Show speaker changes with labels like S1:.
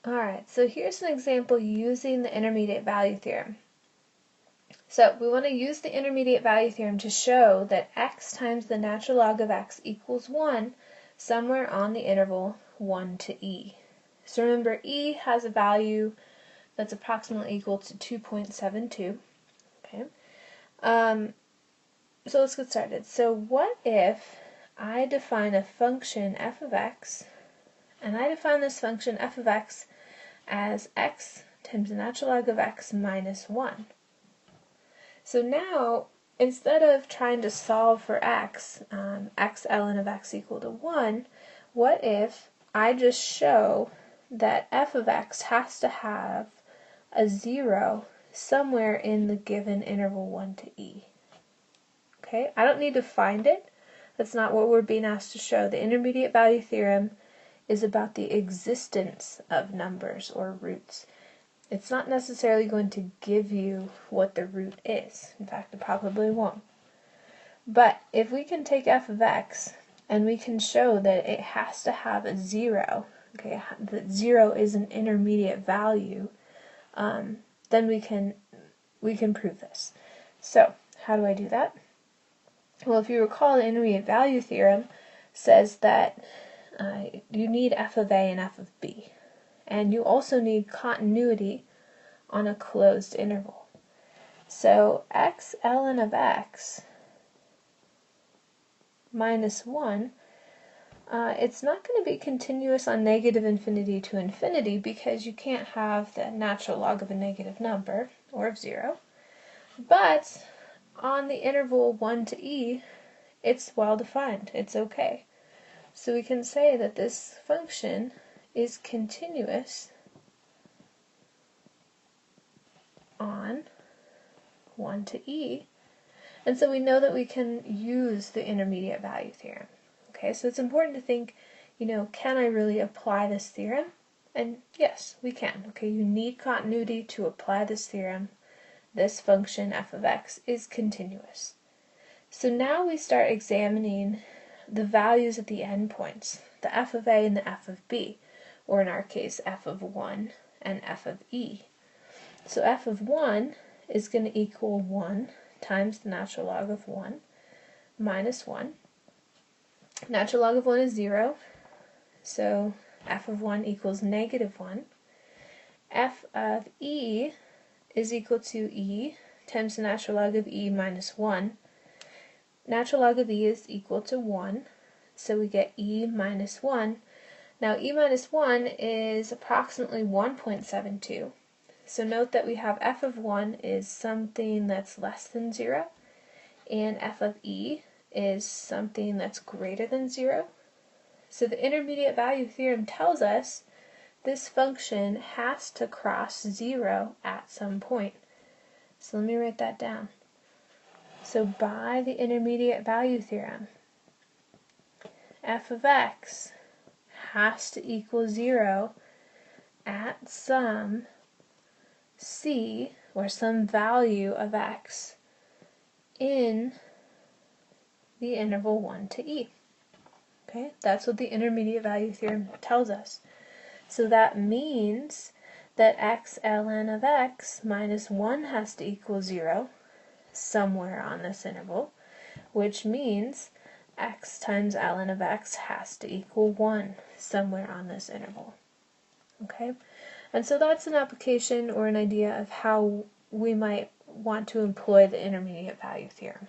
S1: Alright, so here's an example using the intermediate value theorem. So we want to use the intermediate value theorem to show that x times the natural log of x equals 1 somewhere on the interval 1 to e. So remember, e has a value that's approximately equal to 2.72. Okay. So let's get started. So what if I define a function f of x, and I define this function f of x as x times the natural log of x minus 1. So now, instead of trying to solve for x, x ln of x equal to 1, what if I just show that f of x has to have a 0 somewhere in the given interval 1 to e? Okay, I don't need to find it. That's not what we're being asked to show. The intermediate value theorem is about the existence of numbers or roots. It's not necessarily going to give you what the root is. In fact, it probably won't. But if we can take f of x and we can show that it has to have a 0, okay, that 0 is an intermediate value, then we can prove this. So how do I do that? Well, if you recall, the intermediate value theorem says that you need f of a and f of b. And you also need continuity on a closed interval. So x ln of x minus 1, it's not going to be continuous on negative infinity to infinity because you can't have the natural log of a negative number, or of 0. But on the interval 1 to e, it's well defined. It's okay. So we can say that this function is continuous on 1 to e, and so we know that we can use the intermediate value theorem. Okay, so it's important to think, can I really apply this theorem? And yes, we can. Okay, you need continuity to apply this theorem. This function f of x is continuous. So now we start examining the values at the endpoints, the f of a and the f of b, or in our case f of 1 and f of e. So f of 1 is going to equal 1 times the natural log of 1 minus 1. Natural log of 1 is 0, so f of 1 equals negative 1. F of e is equal to e times the natural log of e minus 1. Natural log of e is equal to 1, so we get e minus 1. Now e minus 1 is approximately 1.72. So note that we have f of 1 is something that's less than 0, and f of e is something that's greater than 0. So the intermediate value theorem tells us this function has to cross 0 at some point. So let me write that down. So by the intermediate value theorem, f of x has to equal 0 at some c, or some value of x, in the interval 1 to e. Okay, that's what the intermediate value theorem tells us. So that means that x ln of x minus 1 has to equal 0 somewhere on this interval, which means x times ln of x has to equal 1 somewhere on this interval. Okay, and so that's an application or an idea of how we might want to employ the intermediate value theorem.